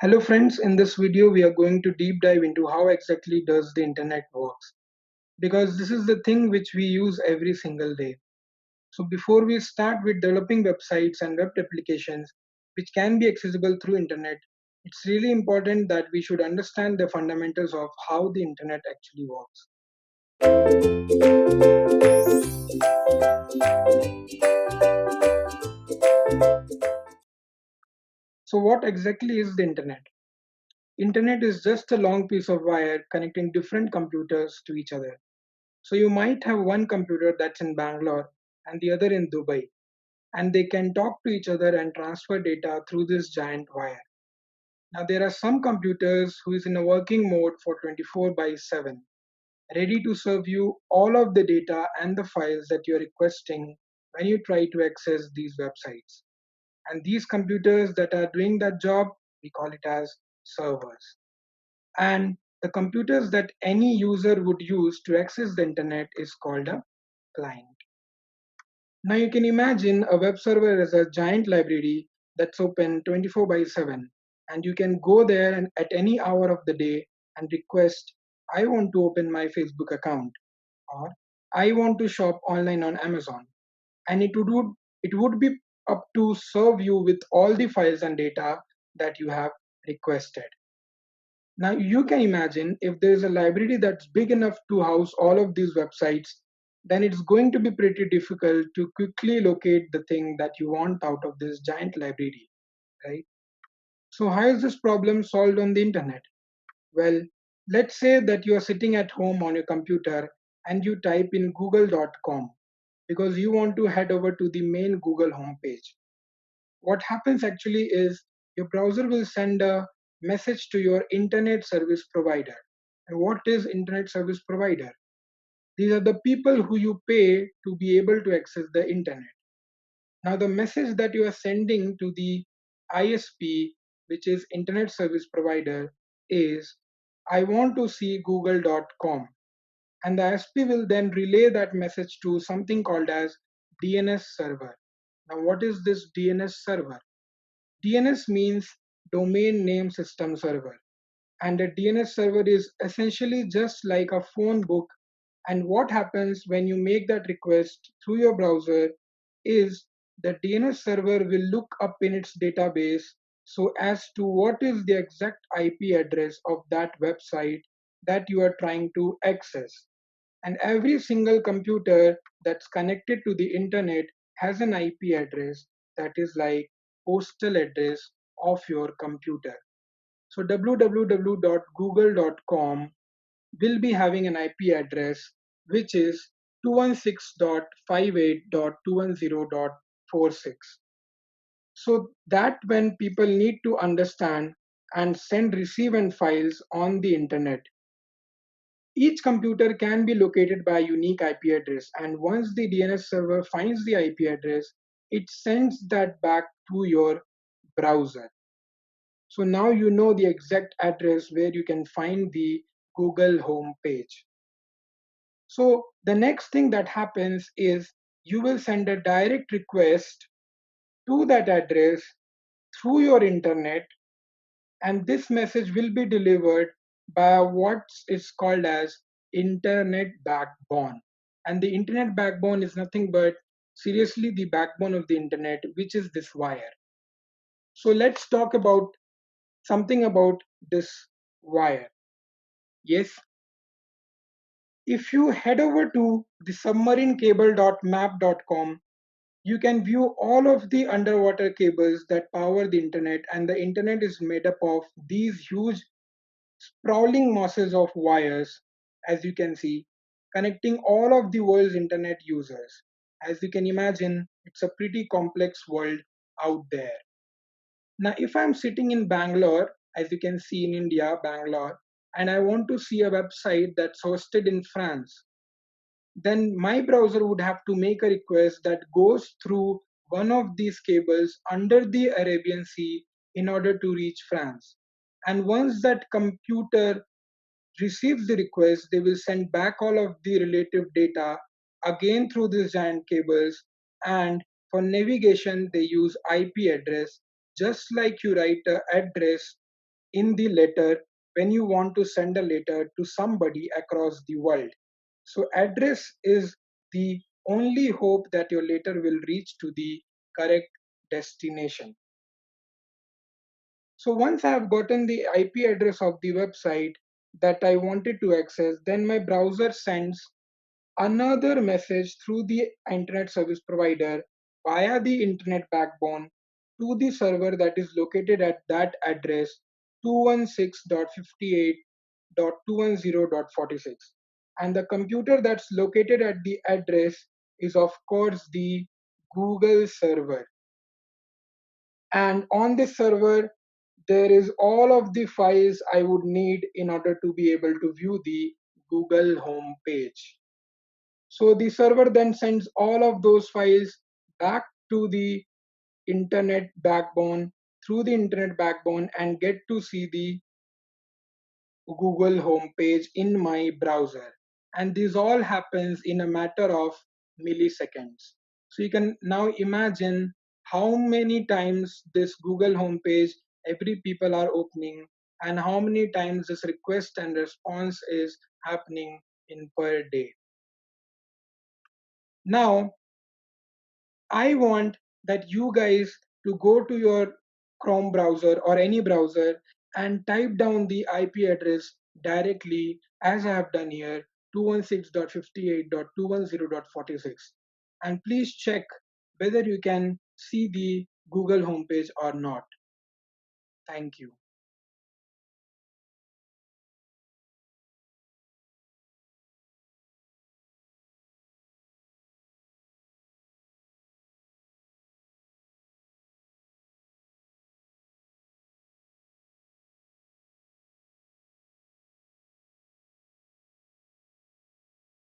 Hello friends, in this video we are going to deep dive into how exactly does the internet works, because this is the thing which we use every single day. So before we start with developing websites and web applications which can be accessible through internet, it's really important that we should understand the fundamentals of how the internet actually works. So what exactly is the internet? Internet is just a long piece of wire connecting different computers to each other. So you might have one computer that's in Bangalore and the other in Dubai, and they can talk to each other and transfer data through this giant wire. Now there are some computers who is in a working mode for 24 by 7, ready to serve you all of the data and the files that you're requesting when you try to access these websites. And these computers that are doing that job, we call it as servers. And the computers that any user would use to access the internet is called a client. Now you can imagine a web server as a giant library that's open 24 by 7, and you can go there and at any hour of the day and request, I want to open my Facebook account, or I want to shop online on Amazon. And it would be up to serve you with all the files and data that you have requested. Now you can imagine if there is a library that's big enough to house all of these websites, then it's going to be pretty difficult to quickly locate the thing that you want out of this giant library, right? So how is this problem solved on the internet? Well, let's say that you are sitting at home on your computer and you type in google.com because you want to head over to the main Google homepage. What happens actually is your browser will send a message to your internet service provider. And what is internet service provider? These are the people who you pay to be able to access the internet. Now the message that you are sending to the ISP, which is internet service provider, is I want to see google.com, and the ISP will then relay that message to something called as DNS server. Now what is this DNS server? DNS means domain name system server, and a DNS server is essentially just like a phone book. And what happens when you make that request through your browser is the DNS server will look up in its database so as to what is the exact IP address of that website that you are trying to access. And every single computer that's connected to the internet has an IP address that is like postal address of your computer. So www.google.com will be having an IP address which is 216.58.210.46. So that when people need to understand and send receive and files on the internet, each computer can be located by a unique IP address, and once the DNS server finds the IP address, it sends that back to your browser. So now you know the exact address where you can find the Google home page. So the next thing that happens is you will send a direct request to that address through your internet, and this message will be delivered by what is called as internet backbone. And the internet backbone is nothing but seriously the backbone of the internet, which is this wire. So let's talk about something about this wire. Yes, if you head over to the submarinecable.map.com, you can view all of the underwater cables that power the internet, and the internet is made up of these huge sprawling masses of wires, as you can see, connecting all of the world's internet users. As you can imagine, it's a pretty complex world out there. Now, if I'm sitting in Bangalore, as you can see in India, Bangalore, and I want to see a website that's hosted in France, then my browser would have to make a request that goes through one of these cables under the Arabian Sea in order to reach France. And once that computer receives the request, they will send back all of the relative data again through these giant cables. And for navigation, they use IP address, just like you write a address in the letter when you want to send a letter to somebody across the world. So address is the only hope that your letter will reach to the correct destination. So once I have gotten the IP address of the website that I wanted to access, then my browser sends another message through the internet service provider via the internet backbone to the server that is located at that address 216.58.210.46. And the computer that's located at the address is, of course, the Google server. And on this server, there is all of the files I would need in order to be able to view the Google home page. So the server then sends all of those files back to the internet backbone through the internet backbone and get to see the Google homepage in my browser. And this all happens in a matter of milliseconds. So you can now imagine how many times this Google homepage every people are opening and how many times this request and response is happening in per day. Now, I want that you guys to go to your Chrome browser or any browser and type down the IP address directly as I have done here 216.58.210.46, and please check whether you can see the Google homepage or not. Thank you.